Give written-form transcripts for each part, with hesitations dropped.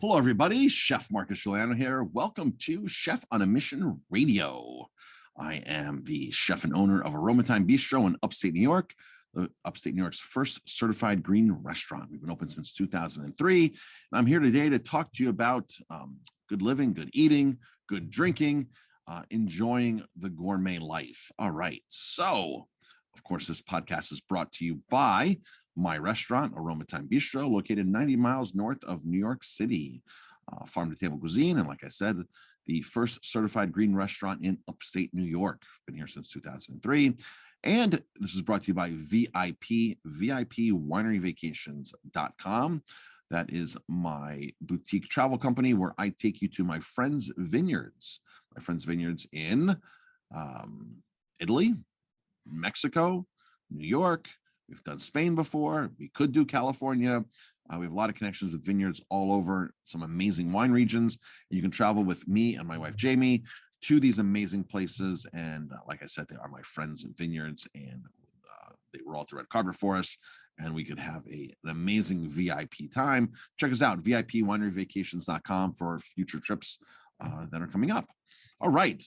Hello, everybody. Chef Marcus Guiliano here. Welcome to Chef on a Mission Radio. I am the chef and owner of Aromatime Bistro in upstate New York, upstate New York's first certified green restaurant. We've been open since 2003. And I'm here today to talk to you about good living, good eating, good drinking, enjoying the gourmet life. All right. So, of course, this podcast is brought to you by my restaurant, Aromatime Bistro, located 90 miles north of New York City. Farm-to-table cuisine, and like I said, the first certified green restaurant in upstate New York. Been here since 2003. And this is brought to you by VIPWineryVacations.com. That is my boutique travel company where I take you to my friends' vineyards. My friends' vineyards in Italy, Mexico, New York. We've done Spain before. We could do California. We have a lot of connections with vineyards all over some amazing wine regions. And you can travel with me and my wife, Jamie, to these amazing places. And like I said, they are my friends' vineyards, and they were all the red carpet for us. And we could have an amazing VIP time. Check us out, VIPWineryVacations.com for future trips that are coming up. All right.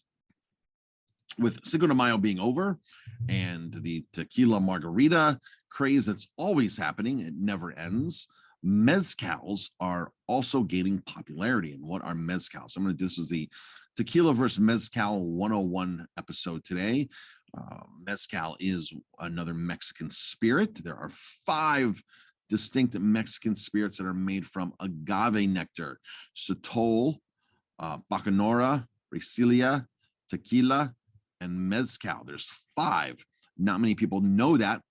With Cinco de Mayo being over and the tequila margarita craze that's always happening, it never ends, mezcals are also gaining popularity. And what are mezcals? I'm going to do this is the Tequila Vs Mezcal 101 episode today. Mezcal is another Mexican spirit. There are 5 distinct Mexican spirits that are made from agave nectar: sotol, bacanora, raicilla, tequila, and mezcal. There's 5. Not many people know that.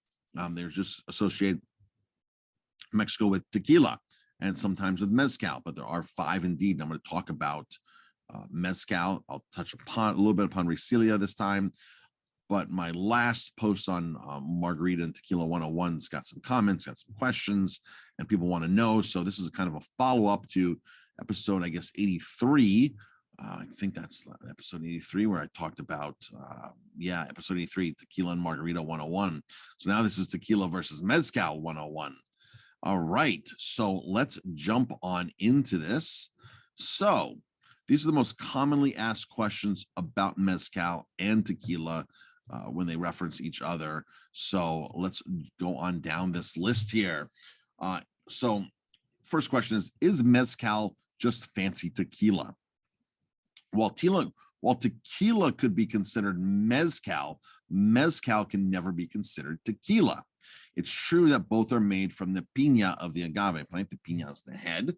They're just associate Mexico with tequila and sometimes with mezcal, but there are 5 indeed. And I'm going to talk about mezcal. I'll touch upon a little bit upon raicilla this time, but my last post on Margarita and Tequila 101's got some comments, got some questions, and people want to know. So this is a kind of a follow-up to episode, I guess, 83. I think that's episode 83 where I talked about, episode 83, Tequila and Margarita 101. So now this is Tequila versus Mezcal 101. All right, so let's jump on into this. So these are the most commonly asked questions about Mezcal and Tequila when they reference each other. So let's go on down this list here. So first question is Mezcal just fancy tequila? While tequila could be considered mezcal, mezcal can never be considered tequila. It's true that both are made from the piña of the agave plant. The piña is the head,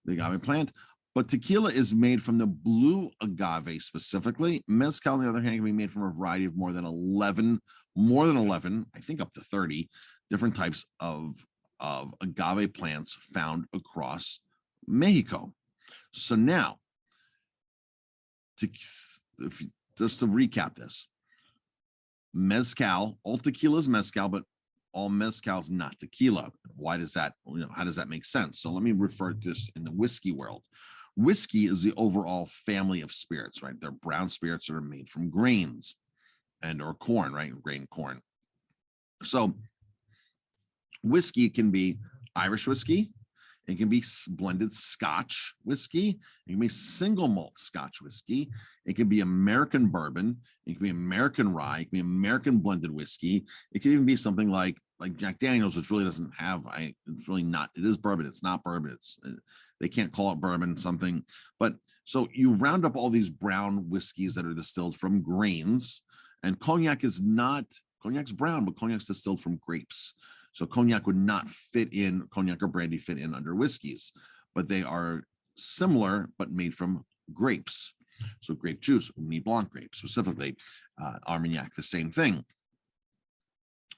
the agave plant, but tequila is made from the blue agave specifically. Mezcal, on the other hand, can be made from a variety of more than 11, I think up to 30 different types of agave plants found across Mexico. So now, just to recap this, mezcal, all tequila is mezcal, but all mezcal is not tequila. Why does that, how does that make sense? So let me refer to this in the whiskey world. Whiskey is the overall family of spirits, right? They're brown spirits that are made from grains or corn, right? Grain corn. So whiskey can be Irish whiskey. It can be blended Scotch whiskey. It can be single malt Scotch whiskey. It can be American bourbon. It can be American rye. It can be American blended whiskey. It can even be something like Jack Daniels, which really doesn't have. It's really not. It is bourbon. It's not bourbon. They can't call it bourbon something. But so you round up all these brown whiskeys that are distilled from grains, and cognac is not. Cognac's brown, but cognac's distilled from grapes. So cognac would not fit in, cognac or brandy fit in under whiskeys, but they are similar, but made from grapes. So grape juice, Ugni Blanc grape specifically, Armagnac, the same thing.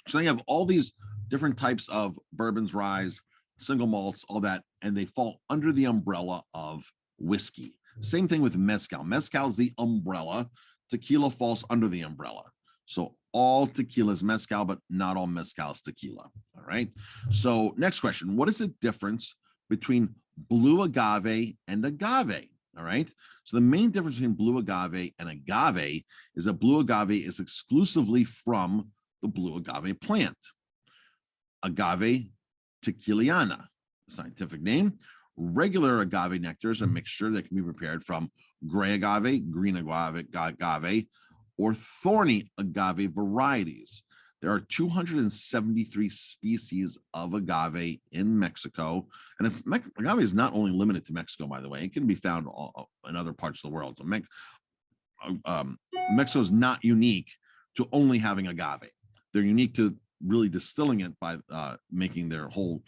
So you have all these different types of bourbons, ryes, single malts, all that, and they fall under the umbrella of whiskey. Same thing with mezcal. Mezcal is the umbrella. Tequila falls under the umbrella. So all tequila is mezcal, but not all mezcal is tequila. All right. So next question, what is the difference between blue agave and agave? All right. So the main difference between blue agave and agave is that blue agave is exclusively from the blue agave plant. Agave tequiliana, the scientific name, Regular agave nectar is a mixture that can be prepared from gray agave, green agave, or thorny agave varieties. There are 273 species of agave in Mexico, and agave is not only limited to Mexico, by the way. It can be found in other parts of the world. So Mexico is not unique to only having agave. They're unique to really distilling it by making their whole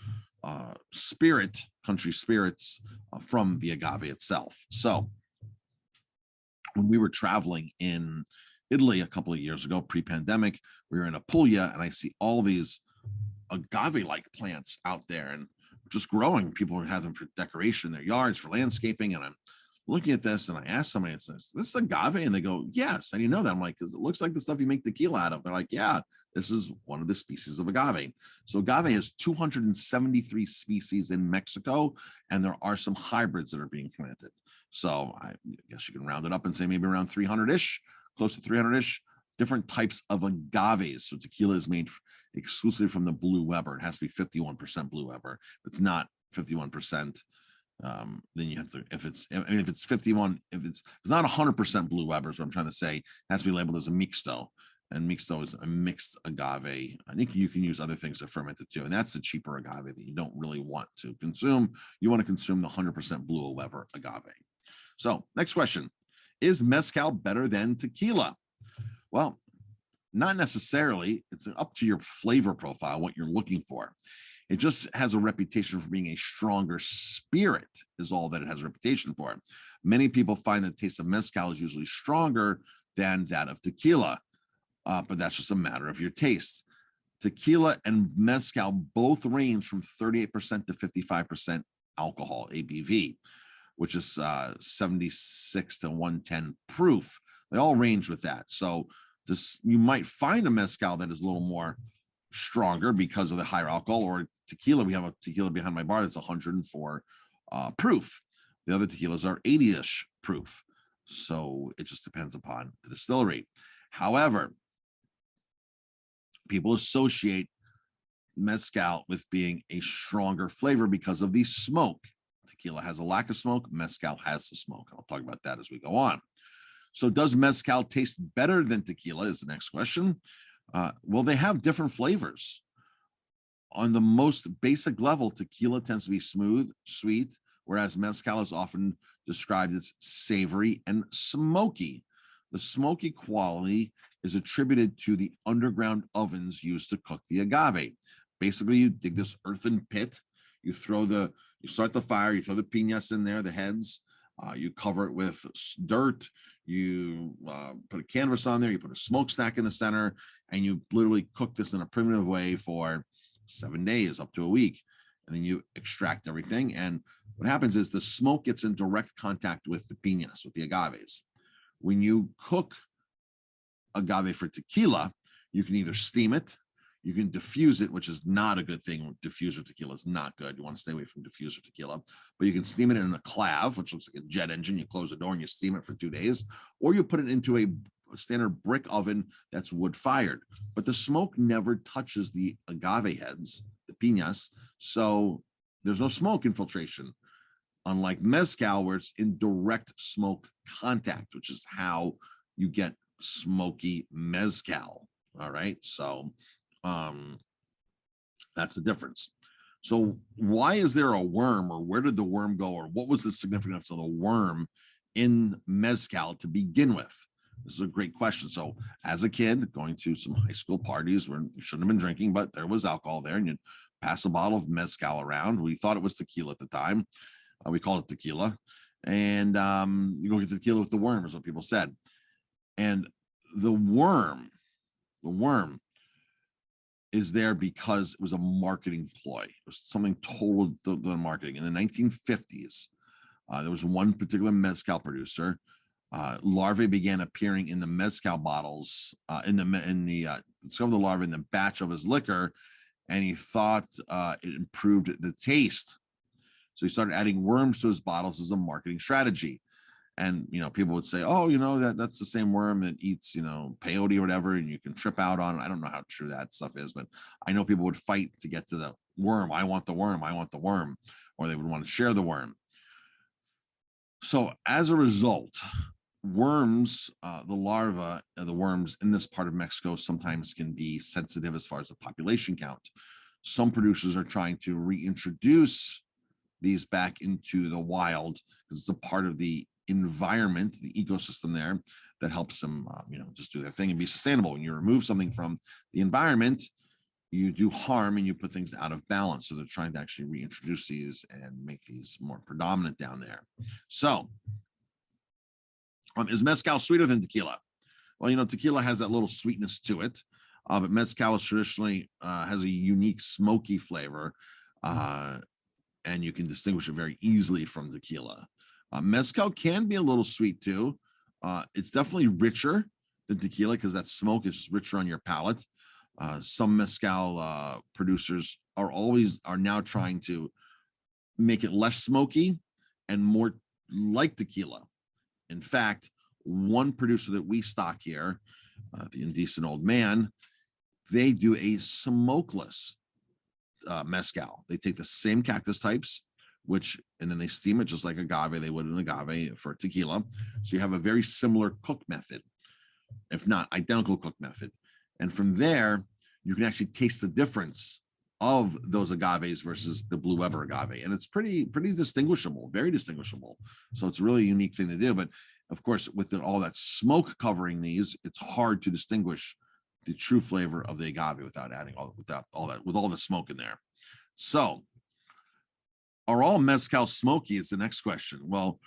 country spirits from the agave itself. So when we were traveling in Italy a couple of years ago, pre-pandemic, we were in Apulia, and I see all these agave-like plants out there and just growing. People have them for decoration in their yards, for landscaping, and I'm looking at this, and I asked somebody, "This is agave?" And they go, "Yes." And you know that? I'm like, "Because it looks like the stuff you make tequila out of." They're like, "Yeah, this is one of the species of agave." So agave has 273 species in Mexico, and there are some hybrids that are being planted. So I guess you can round it up and say maybe around 300-ish, close to 300-ish different types of agaves. So tequila is made exclusively from the Blue Weber. It has to be 51% Blue Weber. If it's not 51%, then you have to, if it's 51, if it's not 100% Blue Weber, is what I'm trying to say, it has to be labeled as a mixto. And mixto is a mixed agave. I think you can use other things to ferment it too. And that's the cheaper agave that you don't really want to consume. You want to consume the 100% Blue Weber agave. So next question, is mezcal better than tequila? Well, not necessarily. It's up to your flavor profile, what you're looking for. It just has a reputation for being a stronger spirit, is all that it has a reputation for. Many people find the taste of mezcal is usually stronger than that of tequila, but that's just a matter of your taste. Tequila and mezcal both range from 38% to 55% alcohol, ABV, which is 76 to 110 proof. They all range with that. So you might find a mezcal that is a little more stronger because of the higher alcohol, or tequila. We have a tequila behind my bar that's 104 proof. The other tequilas are 80-ish proof. So it just depends upon the distillery. However, people associate mezcal with being a stronger flavor because of the smoke. Tequila has a lack of smoke. Mezcal has the smoke. I'll talk about that as we go on. So does mezcal taste better than tequila is the next question. Well, they have different flavors. On the most basic level, tequila tends to be smooth, sweet, whereas mezcal is often described as savory and smoky. The smoky quality is attributed to the underground ovens used to cook the agave. Basically, you dig this earthen pit, you start the fire, you throw the piñas in there, the heads, you cover it with dirt, you put a canvas on there, you put a smokestack in the center, and you literally cook this in a primitive way for 7 days, up to a week. And then you extract everything. And what happens is the smoke gets in direct contact with the piñas, with the agaves. When you cook agave for tequila, you can either steam it, you can diffuse it, which is not a good thing. Diffuser tequila is not good. You want to stay away from diffuser tequila, but you can steam it in a clav, which looks like a jet engine. You close the door and you steam it for 2 days, or you put it into a standard brick oven that's wood fired, but the smoke never touches the agave heads, the piñas. So there's no smoke infiltration, unlike mezcal, where it's in direct smoke contact, which is how you get smoky mezcal. All right. So that's the difference. So why is there a worm, or where did the worm go, or what was the significance of the worm in mezcal to begin with? This is a great question. So as a kid, going to some high school parties where you shouldn't have been drinking, but there was alcohol there, and you'd pass a bottle of mezcal around. We thought it was tequila at the time. We called it tequila. And you go get the tequila with the worm, is what people said. And the worm is there because it was a marketing ploy. It was something told the marketing. In the 1950s, there was one particular mezcal producer. Larvae began appearing in the mezcal bottles, discovered the larvae in the batch of his liquor, and he thought it improved the taste. So he started adding worms to his bottles as a marketing strategy. And, people would say, oh, that's the same worm that eats, peyote or whatever, and you can trip out on it. I don't know how true that stuff is, but I know people would fight to get to the worm. I want the worm. I want the worm. or they would want to share the worm. So as a result, worms, the larvae, the worms in this part of Mexico sometimes can be sensitive as far as the population count. Some producers are trying to reintroduce these back into the wild because it's a part of the environment, the ecosystem there that helps them, just do their thing and be sustainable. When you remove something from the environment, you do harm and you put things out of balance. So they're trying to actually reintroduce these and make these more predominant down there. So is mezcal sweeter than tequila? Well, tequila has that little sweetness to it, but mezcal is traditionally has a unique smoky flavor, and you can distinguish it very easily from tequila. Mezcal can be a little sweet too. It's definitely richer than tequila because that smoke is richer on your palate. Some mezcal producers are now trying to make it less smoky and more like tequila. In fact, one producer that we stock here, the Indecent Old Man, they do a smokeless mezcal. They take the same cactus types, and then they steam it just like agave. They would an agave for tequila. So you have a very similar cook method, if not identical cook method. And from there, you can actually taste the difference of those agaves versus the Blue Weber agave. And it's pretty distinguishable, very distinguishable. So it's a really unique thing to do. But of course, with all that smoke covering these, it's hard to distinguish the true flavor of the agave without adding all the smoke in there. So are all mezcal smoky is the next question. Well,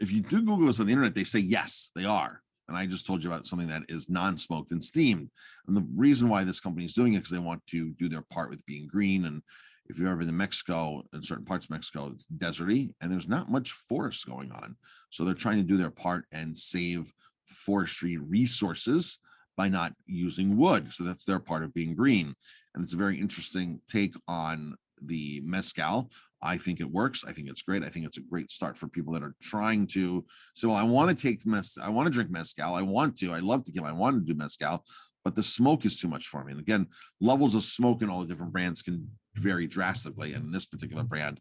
if you do Google this on the internet, they say yes, they are. And I just told you about something that is non-smoked and steamed. And the reason why this company is doing it because they want to do their part with being green. And if you've ever been to Mexico, in certain parts of Mexico, it's deserty and there's not much forest going on. So they're trying to do their part and save forestry resources by not using wood. So that's their part of being green. And it's a very interesting take on the mezcal. I think it works. I think it's great. I think it's a great start for people that are trying to say, well, I want to drink mezcal. I love tequila. I want to do mezcal, but the smoke is too much for me. And again, levels of smoke in all the different brands can vary drastically. And in this particular brand,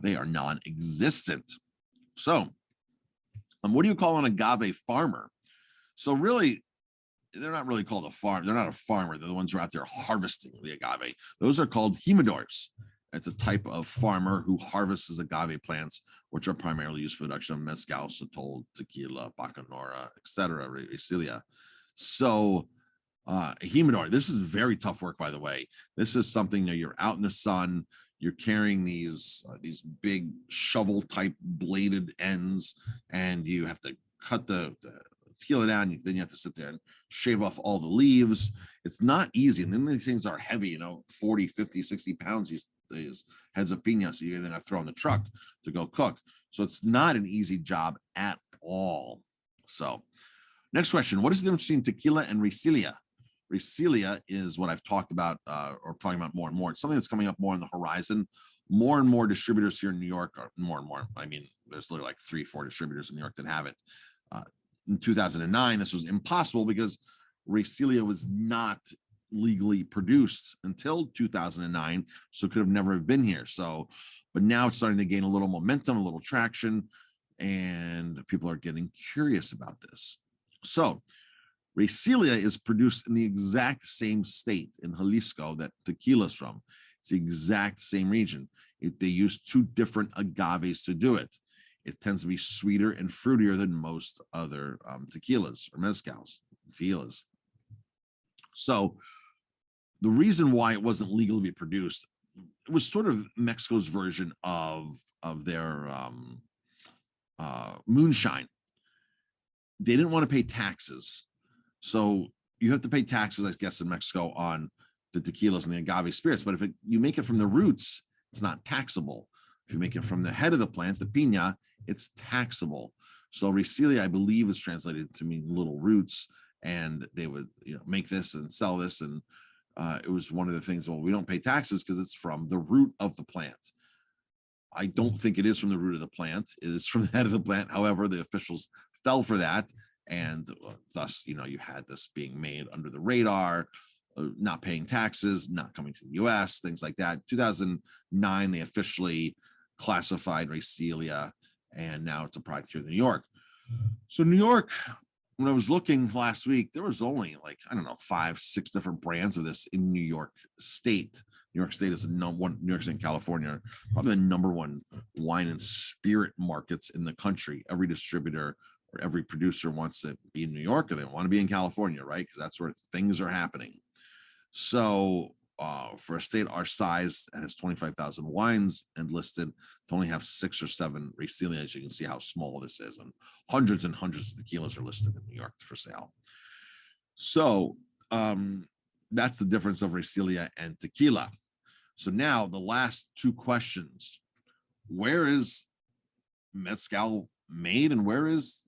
they are non-existent. So what do you call an agave farmer? So really, they're not really called a farm. They're not a farmer. They're the ones who are out there harvesting the agave. Those are called humidors. It's a type of farmer who harvests agave plants, which are primarily used for production of mezcal, sotol, tequila, bacanora, etc., Riesling. So a humidor, this is very tough work, by the way. This is something that you're out in the sun, you're carrying these big shovel type bladed ends, and you have to cut the tequila down. Then you have to sit there and shave off all the leaves. It's not easy. And then these things are heavy, 40, 50, 60 pounds, these heads of piña. So you're going to throw in the truck to go cook. So it's not an easy job at all. So next question, what is the difference between tequila and Riesling? Riesling is what I've talked about or talking about more and more. It's something that's coming up more on the horizon. More and more distributors here in New York are more and more. I mean, there's literally like 3-4 distributors in New York that have it. In 2009, this was impossible because Riesling was not legally produced until 2009, so it could have never been here. So, but now it's starting to gain a little momentum, a little traction, and people are getting curious about this. So, Riesling is produced in the exact same state in Jalisco that tequila is from. It's the exact same region. They use 2 different agaves to do it. It tends to be sweeter and fruitier than most other tequilas or mezcals, tequilas. So the reason why it wasn't legal to be produced, it was sort of Mexico's version of their moonshine. They didn't want to pay taxes. So you have to pay taxes, I guess, in Mexico on the tequilas and the agave spirits. But if you make it from the roots, it's not taxable. If you make it from the head of the plant, the piña, it's taxable. So Riesling, I believe, is translated to mean little roots, and they would make this and sell this. And it was one of the things, well, we don't pay taxes because it's from the root of the plant. I don't think it is from the root of the plant. It is from the head of the plant. However, the officials fell for that. And thus, you had this being made under the radar. not paying taxes, not coming to the US, things like that. 2009, they officially classified Racelia, and now it's a product here in New York. So New York, when I was looking last week, there was only like, I don't know, 5, 6 different brands of this in New York State. New York State is the number one, New York State and California, probably the number one wine and spirit markets in the country. Every distributor or every producer wants to be in New York, or they want to be in California, right? Because that's where things are happening. So for a state our size and has 25,000 wines and listed, to only have 6 or 7 Racelias, you can see how small this is. And hundreds of tequilas are listed in New York for sale. So that's the difference of Racelia and tequila. So now the last 2 questions: where is mezcal made, and where is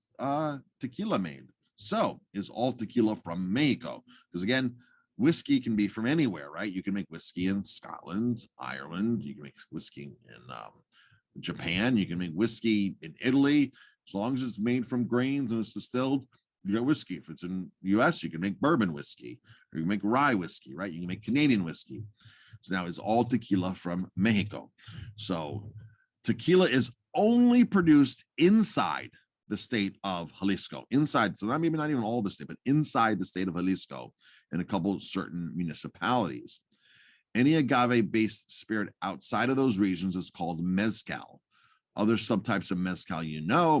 tequila made? So is all tequila from Mexico? Because again, whiskey can be from anywhere, right? You can make whiskey in Scotland, Ireland. You can make whiskey in Japan. You can make whiskey in Italy. As long as it's made from grains and it's distilled, you got whiskey. If it's in the US, you can make bourbon whiskey, or you can make rye whiskey, right? You can make Canadian whiskey. So now it's all tequila from Mexico. So tequila is only produced inside the state of Jalisco, inside, so not even all the state, but inside the state of Jalisco, in a couple of certain municipalities. Any agave-based spirit outside of those regions is called mezcal. Other subtypes of mezcal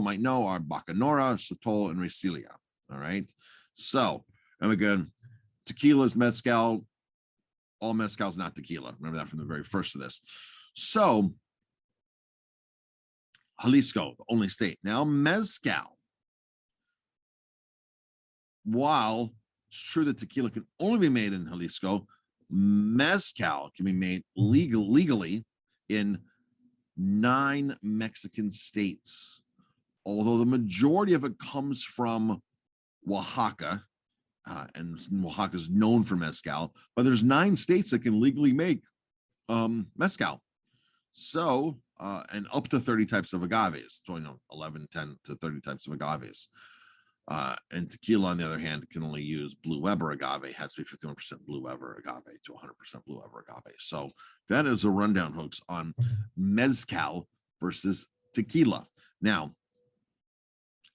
might know are bacanora, sotol, and Racelia. All right. So, and again, tequila is mezcal. All mezcal is not tequila. Remember that from the very first of this. So, Jalisco, the only state. Now, mezcal. While it's true that tequila can only be made in Jalisco, mezcal can be made legally in 9 Mexican states. Although the majority of it comes from Oaxaca, and Oaxaca is known for mezcal, but there's 9 states that can legally make mezcal. So, and up to 30 types of agaves, so 11, 10 to 30 types of agaves. And tequila, on the other hand, can only use Blue Weber agave. It has to be 51% Blue Weber agave to 100% Blue Weber agave. So that is a rundown, folks, on mezcal versus tequila. Now,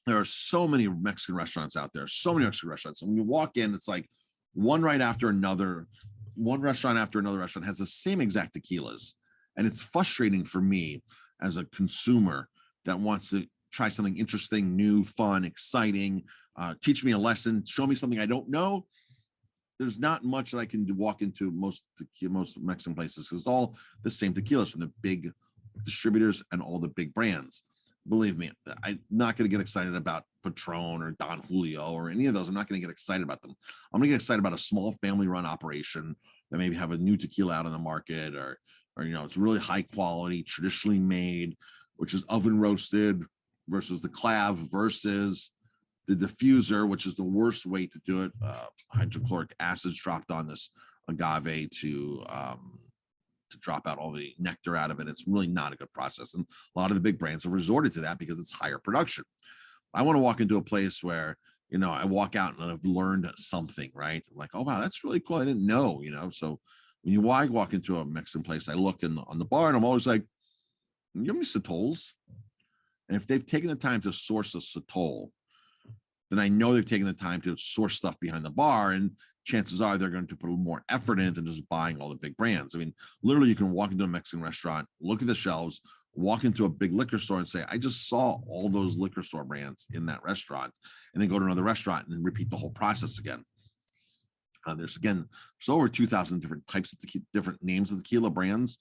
there are so many Mexican restaurants out there, so many Mexican restaurants. And when you walk in, it's like one restaurant after another restaurant has the same exact tequilas. And it's frustrating for me as a consumer that wants to try something interesting, new, fun, exciting, teach me a lesson, show me something I don't know. There's not much that I can walk into most Mexican places. It's all the same tequilas from the big distributors and all the big brands. Believe me, I'm not going to get excited about Patron or Don Julio or any of those. I'm not going to get excited about them. I'm going to get excited about a small family-run operation that maybe have a new tequila out on the market, or it's really high quality, traditionally made, which is oven roasted, versus the clav versus the diffuser, which is the worst way to do it. Hydrochloric acids dropped on this agave to drop out all the nectar out of it. It's really not a good process. And a lot of the big brands have resorted to that because it's higher production. I want to walk into a place where, I walk out and I've learned something, right? I'm like, oh, wow, that's really cool. I didn't know, So when you walk into a Mexican place, I look on the bar and I'm always like, give me satols. And if they've taken the time to source a sotol, then I know they've taken the time to source stuff behind the bar, and chances are they're going to put a little more effort in it than just buying all the big brands. I mean, literally, you can walk into a Mexican restaurant, look at the shelves, walk into a big liquor store and say, I just saw all those liquor store brands in that restaurant, and then go to another restaurant and repeat the whole process again. There's over 2,000 different types of different names of tequila brands.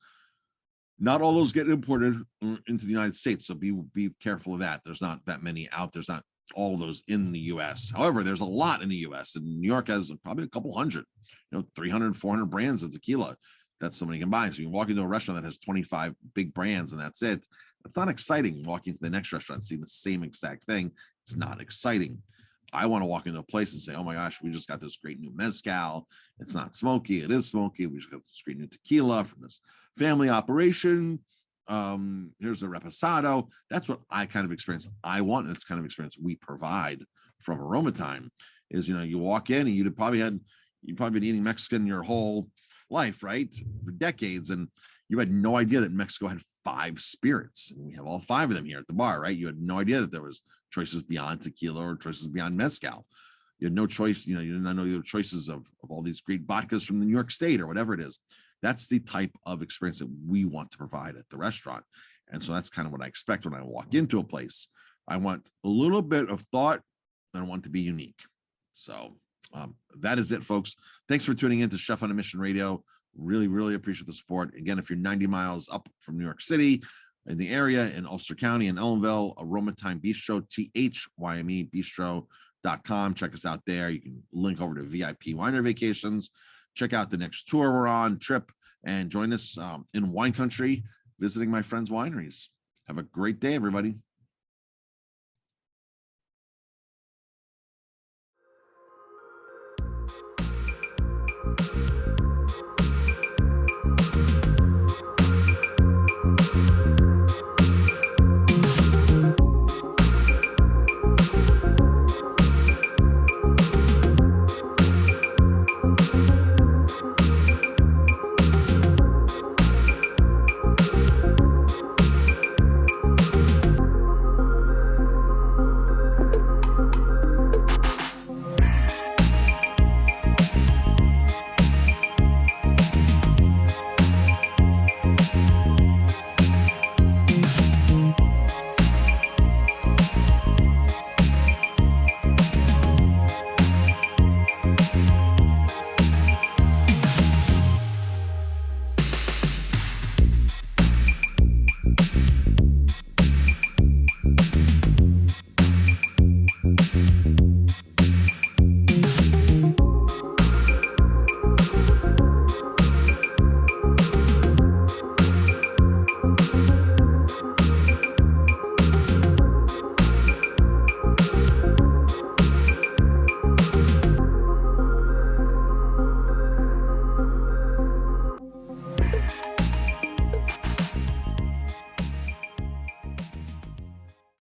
Not all those get imported into the United States, so be careful of that. There's not that many out. There's not all those in the U.S. However, there's a lot in the U.S. and New York has probably a couple hundred, 300, 400 brands of tequila that somebody can buy. So you can walk into a restaurant that has 25 big brands and that's it. That's not exciting. Walking to the next restaurant, seeing the same exact thing, it's not exciting. I want to walk into a place and say, oh my gosh, we just got this great new mezcal. It's not smoky. It is smoky. We just got this great new tequila from this family operation. Here's a reposado. That's what I kind of experience I want. And it's kind of experience we provide from Aromatime is, you walk in and you'd have probably had, you've probably been eating Mexican your whole life, right? For decades. And you had no idea that Mexico had 5 spirits. And we have all 5 of them here at the bar, right? You had no idea that there was choices beyond tequila or choices beyond mezcal. You had no choice, you did not know the choices of all these great vodkas from the New York State or whatever it is. That's the type of experience that we want to provide at the restaurant. And so that's kind of what I expect when I walk into a place. I want a little bit of thought, and I want it to be unique. So that is it, folks. Thanks for tuning in to Chef on a Mission Radio. Really, really appreciate the support. Again, if you're 90 miles up from New York City, in the area, in Ulster County, in Ellenville, Aroma Time Bistro, THYME Bistro.com. Check us out there. You can link over to VIP Winery Vacations. Check out the next tour we're on, trip, and join us in wine country, visiting my friends' wineries. Have a great day, everybody.